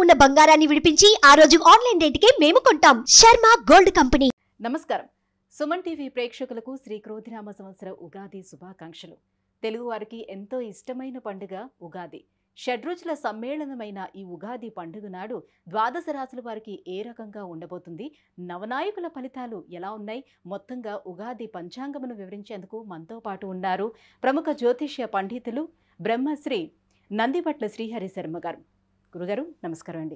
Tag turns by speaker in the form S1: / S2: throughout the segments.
S1: ఉన్న బంగారాన్ని విడిపించి ఆ రోజు ఆన్లైన్ రేటుకే మేము కొంటాం. Sharma gold company.
S2: నమస్కారం. సుమన్ టీవీ ప్రేక్షకులకు శ్రీ క్రోధినామ సంవత్సర ఉగాది శుభాకాంక్షలు. తెలుగు వారికి ఎంతో ఇష్టమైన పండుగ ఉగాది. షడ్రుచుల సమ్మేళనమైన ఈ ఉగాది పండుగ నాడు ద్వాదశ రాశుల వారికి ఏ రకంగా ఉండబోతుంది, నవనాయకుల ఫలితాలు ఎలా ఉన్నాయి, మొత్తంగా ఉగాది పంచాంగమును వివరించేందుకు మనతో పాటు ఉన్నారు ప్రముఖ జ్యోతిష్య పండితులు బ్రహ్మశ్రీ నందిపట్ల శ్రీహరి శర్మ గారు. గురుగారు నమస్కారం అండి.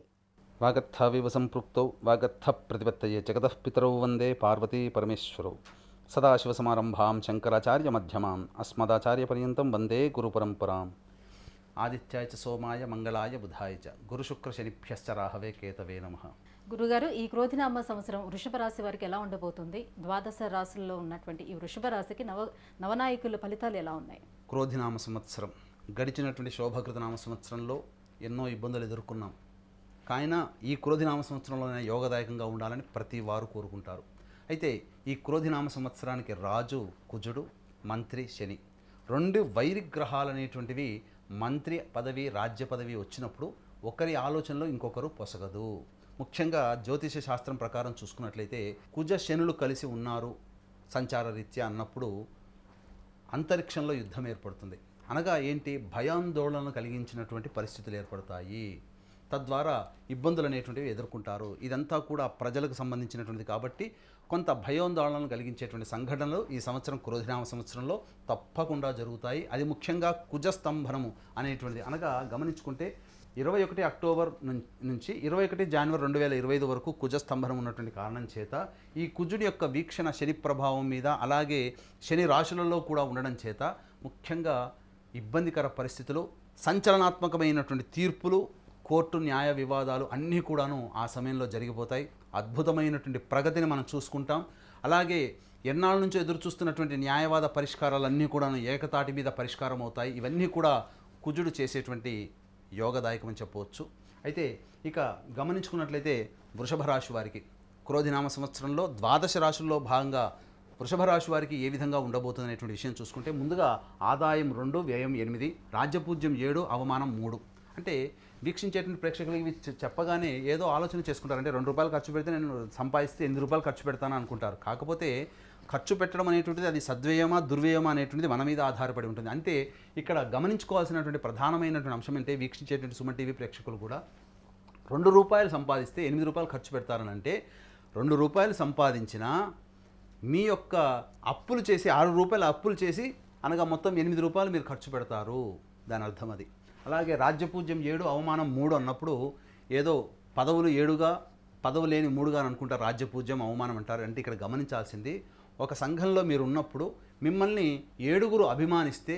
S3: వాగర్థావివ సంపృక్తౌ వాగర్థ ప్రతిపత్తయే జగతః పితరౌ వందే పార్వతీ పరమేశ్వరౌ. సదాశివసమారంభాం శంకరాచార్య మధ్యమాం అస్మదాచార్యపర్యంతం వందే గురుపరంపరాం. ఆదిత్యాయ చ సోమాయ మంగళాయ బుధాయ చ గురుశుక్రశనిభ్యశ్చ రాహవే కేతవే నమః.
S2: గురుగారు, ఈ క్రోధినామ సంవత్సరం వృషభ రాశి వారికి ఎలా ఉండబోతుంది? ద్వాదశ రాశుల్లో ఉన్నటువంటి ఈ వృషభ రాశికి నవనాయకుల ఫలితాలు ఎలా ఉన్నాయి?
S3: క్రోధినామ సంవత్సరం గడిచినటువంటి శోభకృతనామ సంవత్సరంలో ఎన్నో ఇబ్బందులు ఎదుర్కొన్నాం. కాయినా ఈ క్రోధినామ సంవత్సరంలోనే యోగదాయకంగా ఉండాలని ప్రతి వారు కోరుకుంటారు. అయితే ఈ క్రోధినామ సంవత్సరానికి రాజు కుజుడు, మంత్రి శని, రెండు వైరిగ్రహాలు అనేటువంటివి మంత్రి పదవి రాజ్య పదవి వచ్చినప్పుడు ఒకరి ఆలోచనలో ఇంకొకరు పొసగదు. ముఖ్యంగా జ్యోతిష శాస్త్రం ప్రకారం చూసుకున్నట్లయితే కుజ శనులు కలిసి ఉన్నారు సంచార రీత్యా అన్నప్పుడు అంతరిక్షంలో యుద్ధం ఏర్పడుతుంది. అనగా ఏంటి? భయాందోళనలు కలిగించినటువంటి పరిస్థితులు ఏర్పడతాయి. తద్వారా ఇబ్బందులు అనేటువంటివి ఎదుర్కొంటారు. ఇదంతా కూడా ప్రజలకు సంబంధించినటువంటిది కాబట్టి కొంత భయాందోళనలు కలిగించేటువంటి సంఘటనలు ఈ సంవత్సరం క్రోధినామ సంవత్సరంలో తప్పకుండా జరుగుతాయి. అది ముఖ్యంగా కుజస్తంభనము అనేటువంటిది. అనగా గమనించుకుంటే 21 అక్టోబర్ నుంచి 21 జనవరి 2025 వరకు కుజస్తంభనం ఉన్నటువంటి కారణం చేత ఈ కుజుడి యొక్క వీక్షణ శని ప్రభావం మీద, అలాగే శని రాశులలో కూడా ఉండడం చేత ముఖ్యంగా ఇబ్బందికర పరిస్థితులు, సంచలనాత్మకమైనటువంటి తీర్పులు, కోర్టు న్యాయ వివాదాలు అన్నీ కూడాను ఆ సమయంలో జరిగిపోతాయి. అద్భుతమైనటువంటి ప్రగతిని మనం చూసుకుంటాం. అలాగే ఎన్నాళ్ళ నుంచో ఎదురు చూస్తున్నటువంటి న్యాయవాద పరిష్కారాలన్నీ కూడాను ఏకతాటి మీద పరిష్కారం అవుతాయి. ఇవన్నీ కూడా కుజుడు చేసేటువంటి యోగదాయకం అని చెప్పవచ్చు. అయితే ఇక గమనించుకున్నట్లయితే వృషభ రాశి వారికి క్రోధినామ సంవత్సరంలో ద్వాదశ రాశుల్లో భాగంగా వృషభ రాశి వారికి ఏ విధంగా ఉండబోతుంది అనేటువంటి విషయం చూసుకుంటే, ముందుగా ఆదాయం 2, వ్యయం 8, రాజ్యపూజ్యం 7, అవమానం 3. అంటే వీక్షించేటువంటి ప్రేక్షకులకి ఇవి చెప్పగానే ఏదో ఆలోచన చేసుకుంటారు. అంటే 2 రూపాయలు ఖర్చు పెడితే నేను సంపాదిస్తే 8 రూపాయలు ఖర్చు పెడతాను అనుకుంటారు. కాకపోతే ఖర్చు పెట్టడం అనేటువంటిది అది సద్వ్యయమా దుర్వ్యయమా అనేటువంటిది మన మీద ఆధారపడి ఉంటుంది. అంటే ఇక్కడ గమనించుకోవాల్సినటువంటి ప్రధానమైనటువంటి అంశం అంటే, వీక్షించేటువంటి సుమన్ టీవీ ప్రేక్షకులు కూడా 2 రూపాయలు సంపాదిస్తే 8 రూపాయలు ఖర్చు పెడతారని అంటే, 2 రూపాయలు సంపాదించినా మీ యొక్క అప్పులు చేసి 6 రూపాయలు అప్పులు చేసి అనగా మొత్తం 8 రూపాయలు మీరు ఖర్చు పెడతారు. దాని అర్థం అది. అలాగే రాజ్యపూజ్యం 7, అవమానం 3 అన్నప్పుడు ఏదో పదవులు 7గా పదవు లేని 3గా అనుకుంటారు. రాజ్యపూజ్యం అవమానం అంటారు. అంటే ఇక్కడ గమనించాల్సింది, ఒక సంఘంలో మీరు ఉన్నప్పుడు మిమ్మల్ని 7గురు అభిమానిస్తే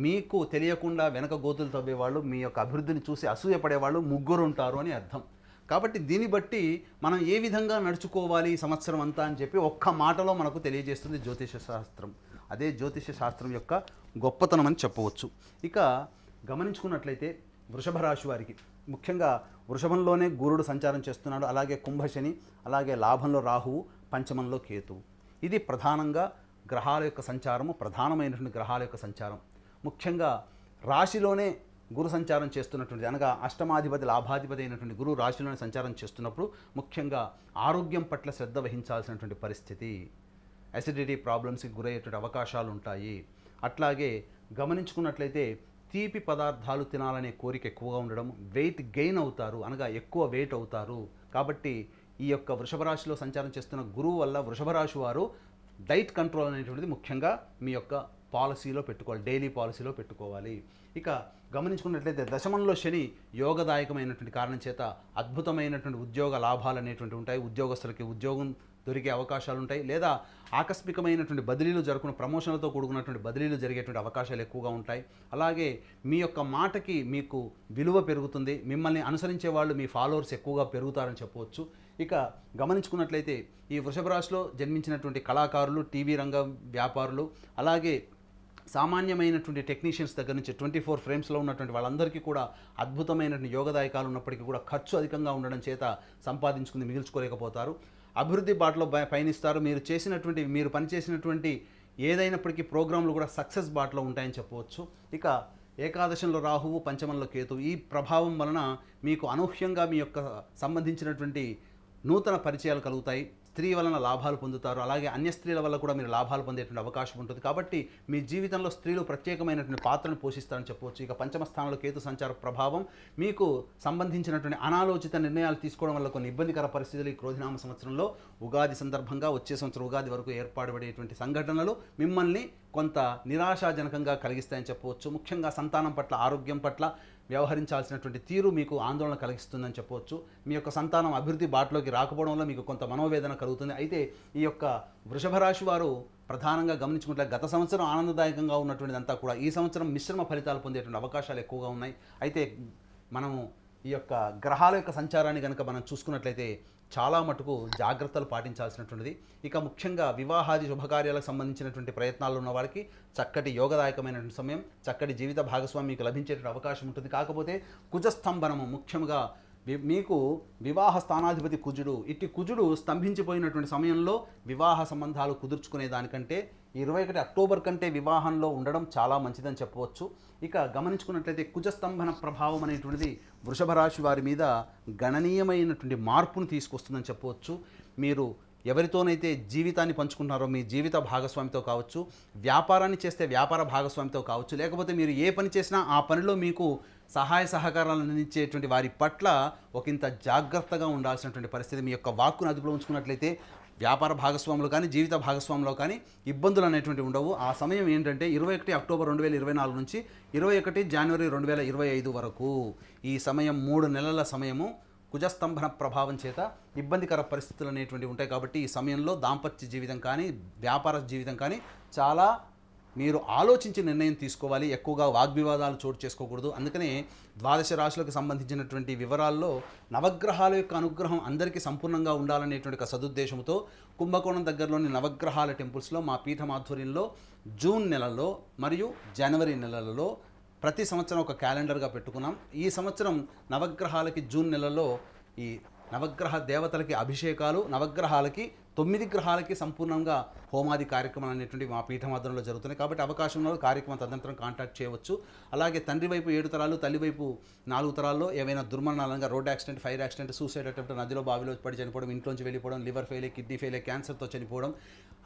S3: మీకు తెలియకుండా వెనక గోతులు తవ్వేవాళ్ళు, మీ యొక్క అభివృద్ధిని చూసి అసూయపడేవాళ్ళు 3 ఉంటారు అని అర్థం. కాబట్టి దీన్ని బట్టి మనం ఏ విధంగా నడుచుకోవాలి ఈ సంవత్సరం అంతా అని చెప్పి ఒక్క మాటలో మనకు తెలియజేస్తుంది జ్యోతిష శాస్త్రం. అదే జ్యోతిష శాస్త్రం యొక్క గొప్పతనం అని చెప్పవచ్చు. ఇక గమనించుకున్నట్లయితే వృషభ రాశి వారికి ముఖ్యంగా వృషభంలోనే గురుడు సంచారం చేస్తున్నాడు. అలాగే కుంభశని, అలాగే లాభంలో రాహువు, పంచమంలో కేతువు. ఇది ప్రధానంగా గ్రహాల యొక్క సంచారము, ప్రధానమైనటువంటి గ్రహాల యొక్క సంచారం. ముఖ్యంగా రాశిలోనే గురు సంచారం చేస్తున్నటువంటి, అనగా అష్టమాధిపతి లాభాధిపతి అయినటువంటి గురువు రాశిలోనే సంచారం చేస్తున్నప్పుడు ముఖ్యంగా ఆరోగ్యం పట్ల శ్రద్ధ వహించాల్సినటువంటి పరిస్థితి, అసిడిటీ ప్రాబ్లమ్స్కి గురయ్యేటువంటి అవకాశాలు ఉంటాయి. అట్లాగే గమనించుకున్నట్లయితే తీపి పదార్థాలు తినాలనే కోరిక ఎక్కువగా ఉండడం, వెయిట్ గెయిన్ అవుతారు, అనగా ఎక్కువ వెయిట్ అవుతారు. కాబట్టి ఈ యొక్క వృషభ రాశిలో సంచారం చేస్తున్న గురువు వల్ల వృషభ రాశి వారు డైట్ కంట్రోల్ అనేటువంటిది ముఖ్యంగా మీ యొక్క పాలసీలో పెట్టుకోవాలి, డైలీ పాలసీలో పెట్టుకోవాలి. ఇక గమనించుకున్నట్లయితే దశమంలో శని యోగదాయకమైనటువంటి కారణం చేత అద్భుతమైనటువంటి ఉద్యోగ లాభాలు అనేటువంటి ఉంటాయి. ఉద్యోగస్తులకి ఉద్యోగం దొరికే అవకాశాలు ఉంటాయి, లేదా ఆకస్మికమైనటువంటి బదిలీలు జరుగుతున్న ప్రమోషన్లతో కూడుకున్నటువంటి బదిలీలు జరిగేటువంటి అవకాశాలు ఎక్కువగా ఉంటాయి. అలాగే మీ యొక్క మాటకి మీకు విలువ పెరుగుతుంది, మిమ్మల్ని అనుసరించే వాళ్ళు మీ ఫాలోవర్స్ ఎక్కువగా పెరుగుతారని చెప్పవచ్చు. ఇక గమనించుకున్నట్లయితే ఈ వృషభ రాశిలో జన్మించినటువంటి కళాకారులు, టీవీ రంగం వ్యాపారులు, అలాగే సామాన్యమైనటువంటి టెక్నీషియన్స్ దగ్గర నుంచి 24 ఫ్రేమ్స్లో ఉన్నటువంటి వాళ్ళందరికీ కూడా అద్భుతమైనటువంటి యోగదాయకాలు ఉన్నప్పటికీ కూడా ఖర్చు అధికంగా ఉండడం చేత సంపాదించుకుని మిగిల్చుకోలేకపోతారు. అభివృద్ధి బాటలో పయనిస్తారు. మీరు పనిచేసినటువంటి ఏదైనప్పటికీ ప్రోగ్రాంలు కూడా సక్సెస్ బాటలో ఉంటాయని చెప్పవచ్చు. ఇక ఏకాదశంలో రాహువు, పంచమంలో కేతువు. ఈ ప్రభావం వలన మీకు అనూహ్యంగా మీ యొక్క సంబంధించినటువంటి నూతన పరిచయాలు కలుగుతాయి. స్త్రీ వలన లాభాలు పొందుతారు. అలాగే అన్య స్త్రీల వల్ల కూడా మీరు లాభాలు పొందేటువంటి అవకాశం ఉంటుంది. కాబట్టి మీ జీవితంలో స్త్రీలు ప్రత్యేకమైనటువంటి పాత్రను పోషిస్తారని చెప్పవచ్చు. ఇక పంచమ స్థానంలో కేతు సంచార ప్రభావం మీకు సంబంధించినటువంటి అనాలోచిత నిర్ణయాలు తీసుకోవడం వల్ల కొన్ని ఇబ్బందికర పరిస్థితులు ఈ క్రోధినామ సంవత్సరంలో ఉగాది సందర్భంగా వచ్చే సంవత్సరం ఉగాది వరకు ఏర్పాటుపడేటువంటి సంఘటనలు మిమ్మల్ని కొంత నిరాశాజనకంగా కలిగిస్తాయని చెప్పవచ్చు. ముఖ్యంగా సంతానం పట్ల, ఆరోగ్యం పట్ల వ్యవహరించాల్సినటువంటి తీరు మీకు ఆందోళన కలిగిస్తుందని చెప్పవచ్చు. మీ యొక్క సంతానం అభివృద్ధి బాటలోకి రాకపోవడం వల్ల మీకు కొంత మనోవేదన కలుగుతుంది. అయితే ఈ యొక్క వృషభ రాశి వారు ప్రధానంగా గమనించుకుంటే గత సంవత్సరం ఆనందదాయకంగా ఉన్నటువంటిదంతా కూడా ఈ సంవత్సరం మిశ్రమ ఫలితాలు పొందేటువంటి అవకాశాలు ఎక్కువగా ఉన్నాయి. అయితే మనము ఈ యొక్క గ్రహాల యొక్క సంచారాన్ని కనుక మనం చూసుకున్నట్లయితే చాలా మటుకు జాగ్రత్తలు పాటించాల్సినటువంటిది. ఇక ముఖ్యంగా వివాహాది శుభకార్యాలకు సంబంధించినటువంటి ప్రయత్నాలు ఉన్న వారికి చక్కటి యోగదాయకమైనటువంటి సమయం, చక్కటి జీవిత భాగస్వామి మీకు లభించేటువంటి అవకాశం ఉంటుంది. కాకపోతే కుజస్తంభనము ముఖ్యంగా మీకు వివాహ స్థానాధిపతి కుజుడు, ఇట్టి కుజుడు స్తంభించిపోయినటువంటి సమయంలో వివాహ సంబంధాలు కుదుర్చుకునే దానికంటే 21 అక్టోబర్ కంటే వివాహంలో ఉండడం చాలా మంచిదని చెప్పవచ్చు. ఇక గమనించుకున్నట్లయితే కుజస్తంభన ప్రభావం అనేటువంటిది వృషభ రాశి వారి మీద గణనీయమైనటువంటి మార్పును తీసుకొస్తుందని చెప్పవచ్చు. మీరు ఎవరితోనైతే జీవితాన్ని పంచుకుంటున్నారో మీ జీవిత భాగస్వామితో కావచ్చు, వ్యాపారాన్ని చేస్తే వ్యాపార భాగస్వామితో కావచ్చు, లేకపోతే మీరు ఏ పని చేసినా ఆ పనిలో మీకు సహాయ సహకారాలు అందించేటువంటి వారి పట్ల ఒకంత జాగ్రత్తగా ఉండాల్సినటువంటి పరిస్థితి. మీ యొక్క వాక్కును అదుపులో ఉంచుకున్నట్లయితే వ్యాపార భాగస్వాములు కానీ జీవిత భాగస్వాములో కానీ ఇబ్బందులు అనేటువంటి ఉండవు. ఆ సమయం ఏంటంటే 21 అక్టోబర్ 2024 నుంచి 21 జనవరి 2025 వరకు. ఈ సమయం 3 నెలల సమయము కుజస్తంభన ప్రభావం చేత ఇబ్బందికర పరిస్థితులు అనేటువంటివి ఉంటాయి. కాబట్టి ఈ సమయంలో దాంపత్య జీవితం కానీ వ్యాపార జీవితం కానీ చాలా మీరు ఆలోచించి నిర్ణయం తీసుకోవాలి. ఎక్కువగా వాగ్వివాదాలు చోటు చేసుకోకూడదు. అందుకనే ద్వాదశ రాశులకు సంబంధించినటువంటి వివరాల్లో నవగ్రహాల యొక్క అనుగ్రహం అందరికీ సంపూర్ణంగా ఉండాలనేటువంటి ఒక సదుద్దేశంతో కుంభకోణం దగ్గరలోని నవగ్రహాల టెంపుల్స్లో మా పీఠం ఆధ్వర్యంలో జూన్ నెలలో మరియు జనవరి నెలలలో ప్రతి సంవత్సరం ఒక క్యాలెండర్గా పెట్టుకున్నాం. ఈ సంవత్సరం నవగ్రహాలకి జూన్ నెలలో ఈ నవగ్రహ దేవతలకి అభిషేకాలు, నవగ్రహాలకి 9 గ్రహాలకి సంపూర్ణంగా హోమాది కార్యక్రమాలు అనేటువంటి మా పీఠమాధ్వర్యంలో జరుగుతున్నాయి. కాబట్టి అవకాశం ఉన్న కార్యక్రమం తదనంతరం కాంటాక్ట్ చేయవచ్చు. అలాగే తండ్రి వైపు 7 తరాలు, తల్లి వైపు 4 తరాల్లో ఏవైనా దుర్మరణాలంగా road accident, fire accident, suicide attempt, నదిలో బావిలో పడి చనిపోవడం, ఇంట్లోంచి వెళ్ళిపోవడం, లివర్ ఫెయిలియర్, కిడ్నీ ఫెయిలియర్, క్యాన్సర్తో చనిపోవడం,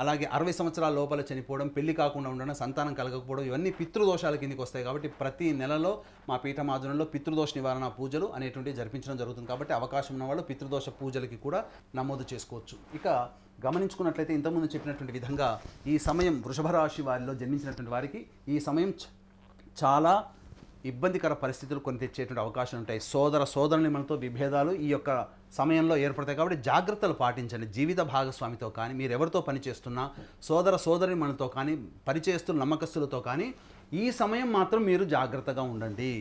S3: అలాగే 60 సంవత్సరాల లోపల చనిపోవడం, పెళ్లి కాకుండా ఉండడం, సంతానం కలగకపోవడం, ఇవన్నీ పితృదోషాల కిందకి వస్తాయి. కాబట్టి ప్రతి నెలలో మా పీఠమాధ్వర్యంలో పితృదోష నివారణ పూజలు అనేటువంటివి జరిపించడం జరుగుతుంది. కాబట్టి అవకాశం ఉన్న వాళ్ళు పితృదోష పూజలకి కూడా నమోదు చేసుకోవచ్చు. ఇక గమనించుకున్నట్లయితే ఇంతకుముందు చెప్పినటువంటి విధంగా ఈ సమయం వృషభ రాశి వారిలో జన్మించినటువంటి వారికి ఈ సమయం చాలా ఇబ్బందికర పరిస్థితులు కొని తెచ్చేటువంటి అవకాశం ఉంటాయి. సోదరునిమలతో విభేదాలు ఈ యొక్క సమయంలో ఏర్పడతాయి. కాబట్టి జాగ్రత్తలు పాటించండి. జీవిత భాగస్వామితో కానీ మీరు ఎవరితో పనిచేస్తున్నా సోదరిమణులతో కానీ పరిచయస్తులు నమ్మకస్తులతో కానీ ఈ సమయం మాత్రం మీరు జాగ్రత్తగా ఉండండి.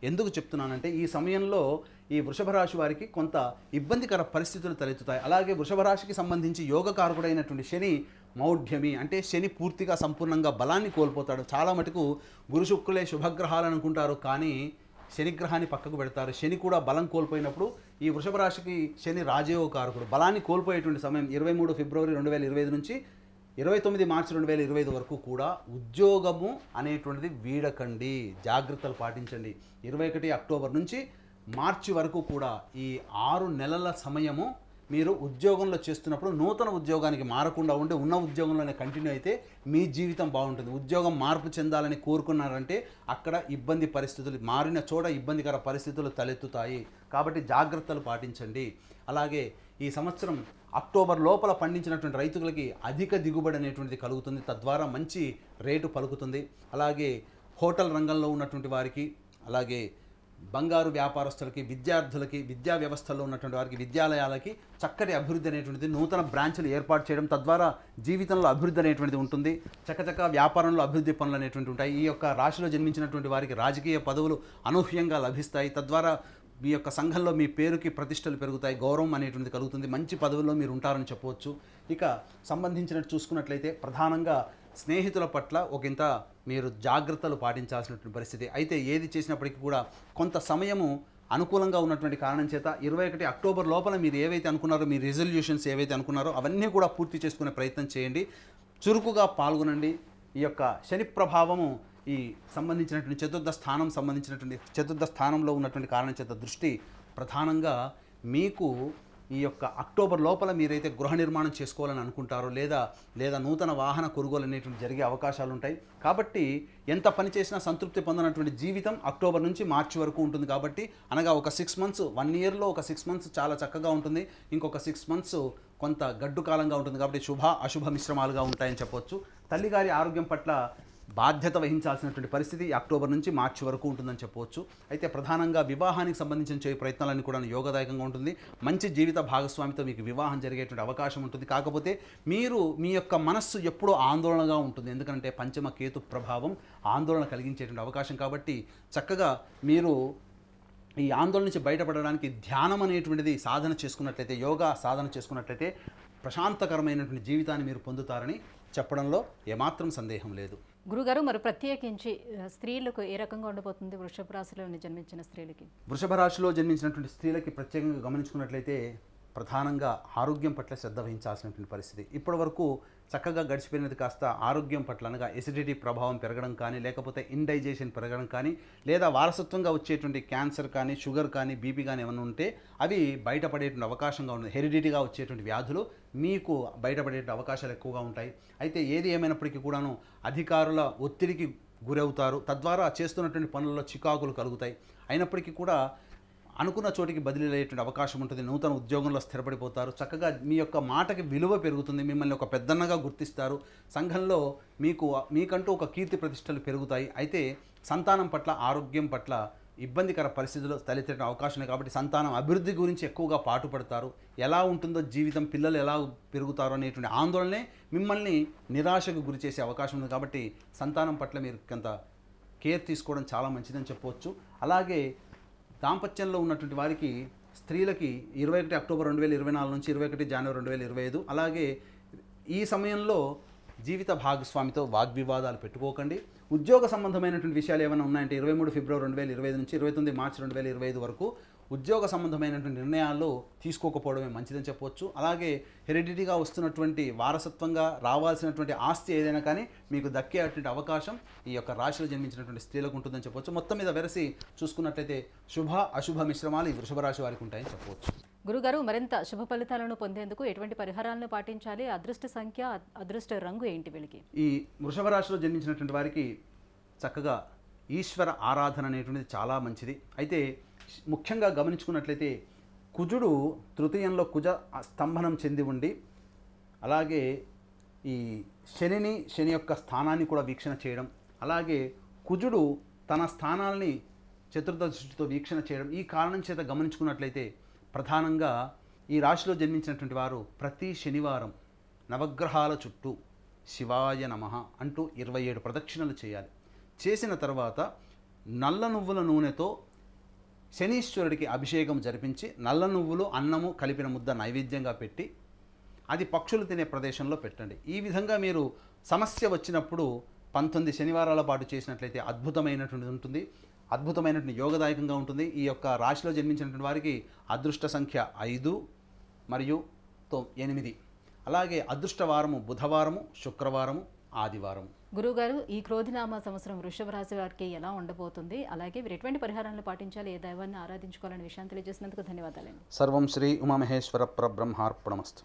S3: ఎందుకు చెప్తున్నానంటే ఈ సమయంలో ఈ వృషభ రాశి వారికి కొంత ఇబ్బందికర పరిస్థితులు తలెత్తుతాయి. అలాగే వృషభ రాశికి సంబంధించి యోగకారకుడైనటువంటి శని మౌఢ్యమి అంటే శని పూర్తిగా సంపూర్ణంగా బలాన్ని కోల్పోతాడు. చాలా మటుకు గురు శుక్రులే శుభగ్రహాలు అనుకుంటారు, కానీ శనిగ్రహాన్ని పక్కకు పెడతారు. శని కూడా బలం కోల్పోయినప్పుడు ఈ వృషభ రాశికి శని రాజయోగకారకుడు. బలాన్ని కోల్పోయేటువంటి సమయం 23 ఫిబ్రవరి 2025 నుంచి 29 మార్చి 2025 వరకు కూడా ఉద్యోగము అనేటువంటిది వీడకండి, జాగ్రత్తలు పాటించండి. 21 అక్టోబర్ నుంచి మార్చి వరకు కూడా ఈ 6 నెలల సమయము మీరు ఉద్యోగంలో చేస్తున్నప్పుడు నూతన ఉద్యోగానికి మారకుండా ఉండి ఉన్న ఉద్యోగంలోనే కంటిన్యూ అయితే మీ జీవితం బాగుంటుంది. ఉద్యోగం మార్పు చెందాలని కోరుకున్నారంటే అక్కడ ఇబ్బంది పరిస్థితులు మారిన చోట ఇబ్బందికర పరిస్థితులు తలెత్తుతాయి. కాబట్టి జాగ్రత్తలు పాటించండి. అలాగే ఈ సంవత్సరం అక్టోబర్ లోపల పండించినటువంటి రైతులకి అధిక దిగుబడి అనేటువంటిది కలుగుతుంది. తద్వారా మంచి రేటు పలుకుతుంది. అలాగే హోటల్ రంగంలో ఉన్నటువంటి వారికి, అలాగే బంగారు వ్యాపారస్తులకి, విద్యార్థులకి, విద్యా వ్యవస్థలో ఉన్నటువంటి వారికి, విద్యాలయాలకి చక్కటి అభివృద్ధి అనేటువంటిది, నూతన బ్రాంచ్లు ఏర్పాటు చేయడం తద్వారా జీవితంలో అభివృద్ధి అనేటువంటిది ఉంటుంది. చక్కచక్క వ్యాపారంలో అభివృద్ధి పనులు అనేటువంటి ఉంటాయి. ఈ యొక్క రాశిలో జన్మించినటువంటి వారికి రాజకీయ పదవులు అనూహ్యంగా లభిస్తాయి. తద్వారా మీ యొక్క సంఘంలో మీ పేరుకి ప్రతిష్టలు పెరుగుతాయి, గౌరవం అనేటువంటిది కలుగుతుంది, మంచి పదవుల్లో మీరు ఉంటారని చెప్పవచ్చు. ఇక సంబంధించినట్టు చూసుకున్నట్లయితే ప్రధానంగా స్నేహితుల పట్ల ఒకంత మీరు జాగ్రత్తలు పాటించాల్సినటువంటి పరిస్థితి. అయితే ఏది చేసినప్పటికీ కూడా కొంత సమయము అనుకూలంగా ఉన్నటువంటి కారణం చేత 21 అక్టోబర్ లోపల మీరు ఏవైతే అనుకున్నారో, మీ రిజల్యూషన్స్ ఏవైతే అనుకున్నారో అవన్నీ కూడా పూర్తి చేసుకునే ప్రయత్నం చేయండి. చురుకుగా పాల్గొనండి. ఈ యొక్క శని ప్రభావము ఈ సంబంధించినటువంటి చతుర్థ స్థానంలో ఉన్నటువంటి కారణం చేత దృష్టి ప్రధానంగా మీకు ఈ యొక్క అక్టోబర్ లోపల మీరైతే గృహ నిర్మాణం చేసుకోవాలని అనుకుంటారో లేదా నూతన వాహన కొనుగోలు అనేటువంటి జరిగే అవకాశాలు ఉంటాయి. కాబట్టి ఎంత పని చేసినా సంతృప్తి పొందినటువంటి జీవితం అక్టోబర్ నుంచి మార్చి వరకు ఉంటుంది. కాబట్టి అనగా ఒక 6 మంత్స్, 1 ఇయర్లో ఒక 6 మంత్స్ చాలా చక్కగా ఉంటుంది, ఇంకొక 6 మంత్స్ కొంత గడ్డు కాలంగా ఉంటుంది. కాబట్టి శుభ అశుభ మిశ్రమాలుగా ఉంటాయని చెప్పొచ్చు. తల్లిగారి ఆరోగ్యం పట్ల బాధ్యత వహించాల్సినటువంటి పరిస్థితి అక్టోబర్ నుంచి మార్చి వరకు ఉంటుందని చెప్పవచ్చు. అయితే ప్రధానంగా వివాహానికి సంబంధించిన చేయ ప్రయత్నాలన్నీ కూడా యోగదాయకంగా ఉంటుంది. మంచి జీవిత భాగస్వామితో మీకు వివాహం జరిగేటువంటి అవకాశం ఉంటుంది. కాకపోతే మీ యొక్క మనస్సు ఎప్పుడూ ఆందోళనగా ఉంటుంది. ఎందుకంటే పంచమ కేతు ప్రభావం ఆందోళన కలిగించేటువంటి అవకాశం. కాబట్టి చక్కగా మీరు ఈ ఆందోళన నుంచి బయటపడడానికి ధ్యానం అనేటువంటిది సాధన చేసుకున్నట్లయితే, యోగా సాధన చేసుకున్నట్లయితే ప్రశాంతకరమైనటువంటి జీవితాన్ని మీరు పొందుతారని చెప్పడంలో ఏమాత్రం సందేహం లేదు.
S2: గురుగారు, మరి ప్రత్యేకించి స్త్రీలకు ఏ రకంగా ఉండబోతుంది వృషభ రాశిలో జన్మించిన స్త్రీలకి?
S3: వృషభ రాశిలో జన్మించినటువంటి స్త్రీలకి ప్రత్యేకంగా గమనించుకున్నట్లయితే ప్రధానంగా ఆరోగ్యం పట్ల శ్రద్ధ వహించాల్సినటువంటి పరిస్థితి. ఇప్పటి వరకు చక్కగా గడిచిపోయినది కాస్త ఆరోగ్యం పట్ల అనగా ఎసిడిటీ ప్రభావం పెరగడం కానీ, లేకపోతే ఇండైజెషన్ పెరగడం కానీ, లేదా వారసత్వంగా వచ్చేటువంటి క్యాన్సర్ కానీ, షుగర్ కానీ, బీపీ కానీ ఏమైనా ఉంటే అవి బయటపడేటువంటి అవకాశంగా ఉంది. హెరిడిటీగా వచ్చేటువంటి వ్యాధులు మీకు బయటపడేటువంటి అవకాశాలు ఎక్కువగా ఉంటాయి. అయితే ఏది ఏమైనప్పటికీ కూడాను అధికారుల ఒత్తిడికి గురవుతారు. తద్వారా చేస్తున్నటువంటి పనుల్లో చికాకులు కలుగుతాయి. అయినప్పటికీ కూడా అనుకున్న చోటికి బదిలీ అయ్యేటువంటి అవకాశం ఉంటుంది. నూతన ఉద్యోగంలో స్థిరపడిపోతారు. చక్కగా మీ యొక్క మాటకి విలువ పెరుగుతుంది. మిమ్మల్ని ఒక పెద్దన్నగా గుర్తిస్తారు. సంఘంలో మీకంటూ ఒక కీర్తి ప్రతిష్టలు పెరుగుతాయి. అయితే సంతానం పట్ల, ఆరోగ్యం పట్ల ఇబ్బందికర పరిస్థితులు తలెత్తే అవకాశం. కాబట్టి సంతానం అభివృద్ధి గురించి ఎక్కువగా పాటుపడతారు. ఎలా ఉంటుందో జీవితం, పిల్లలు ఎలా పెరుగుతారో అనేటువంటి ఆందోళనే మిమ్మల్ని నిరాశకు గురి చేసే అవకాశం ఉంది. కాబట్టి సంతానం పట్ల మీరు కొంత కేర్ తీసుకోవడం చాలా మంచిదని చెప్పవచ్చు. అలాగే దాంపత్యంలో ఉన్నటువంటి వారికి స్త్రీలకి 21 అక్టోబర్ 2024 నుంచి 21 జనవరి 2025, అలాగే ఈ సమయంలో జీవిత భాగస్వామితో వాగ్వివాదాలు పెట్టుకోకండి. ఉద్యోగ సంబంధమైనటువంటి విషయాలు ఏమైనా ఉన్నాయంటే 23 ఫిబ్రవరి 2025 నుంచి 29 మార్చి 2025 వరకు ఉద్యోగ సంబంధమైనటువంటి నిర్ణయాలు తీసుకోకపోవడమే మంచిదని చెప్పవచ్చు. అలాగే హెరిడిటీగా వస్తున్నటువంటి వారసత్వంగా రావాల్సినటువంటి ఆస్తి ఏదైనా కానీ మీకు దక్కేటువంటి అవకాశం ఈ యొక్క రాశిలో జన్మించినటువంటి స్త్రీలకు ఉంటుందని చెప్పవచ్చు. మొత్తం మీద వెరసి చూసుకున్నట్లయితే శుభ అశుభ మిశ్రమాలు ఈ వృషభ రాశి వారికి ఉంటాయని చెప్పవచ్చు.
S2: గురుగారు, మరింత శుభ ఫలితాలను పొందేందుకు ఎటువంటి పరిహారాలను పాటించాలి? అదృష్ట సంఖ్య, అదృష్ట రంగు ఏంటి వీళ్ళకి? ఈ
S3: వృషభ రాశిలో జన్మించినటువంటి వారికి చక్కగా ఈశ్వర ఆరాధన అనేటువంటిది చాలా మంచిది. అయితే ముఖ్యంగా గమనించుకున్నట్లయితే కుజుడు తృతీయంలో కుజ స్తంభనం చెంది ఉండి, అలాగే ఈ శని యొక్క స్థానాన్ని కూడా వీక్షణ చేయడం, అలాగే కుజుడు తన స్థానాల్ని చతుర్థ దృష్టితో వీక్షణ చేయడం, ఈ కారణం చేత గమనించుకున్నట్లయితే ప్రధానంగా ఈ రాశిలో జన్మించినటువంటి వారు ప్రతి శనివారం నవగ్రహాల చుట్టూ శివాయ నమః అంటూ 27 ప్రదక్షిణలు చేయాలి. చేసిన తర్వాత నల్ల నువ్వుల నూనెతో శనీశ్వరుడికి అభిషేకం జరిపించి నల్ల నువ్వులు అన్నము కలిపిన ముద్ద నైవేద్యంగా పెట్టి అది పక్షులు తినే ప్రదేశంలో పెట్టండి. ఈ విధంగా మీరు సమస్య వచ్చినప్పుడు 19 శనివారాల పాటు చేసినట్లయితే అద్భుతమైనటువంటిది ఉంటుంది. అద్భుతమైనటువంటి యోగదాయకంగా ఉంటుంది. ఈ యొక్క రాశిలో జన్మించినటువంటి వారికి అదృష్ట సంఖ్య 5 మరియు 8. అలాగే అదృష్ట వారము బుధవారము, శుక్రవారము, ఆదివారం.
S2: గురువుగారు, ఈ క్రోధినామ సంవత్సరం వృషభ రాశి వారికి ఎలా ఉండబోతుంది? అలాగే మీరు ఎటువంటి పరిహారాలను పాటించాలి, ఏ దైవాన్ని ఆరాధించుకోవాలనే విషయాన్ని తెలియజేసినందుకు ధన్యవాదాలండి.
S3: సర్వం శ్రీ ఉమామహేశ్వర పరబ్రహ్మార్పణమస్తు.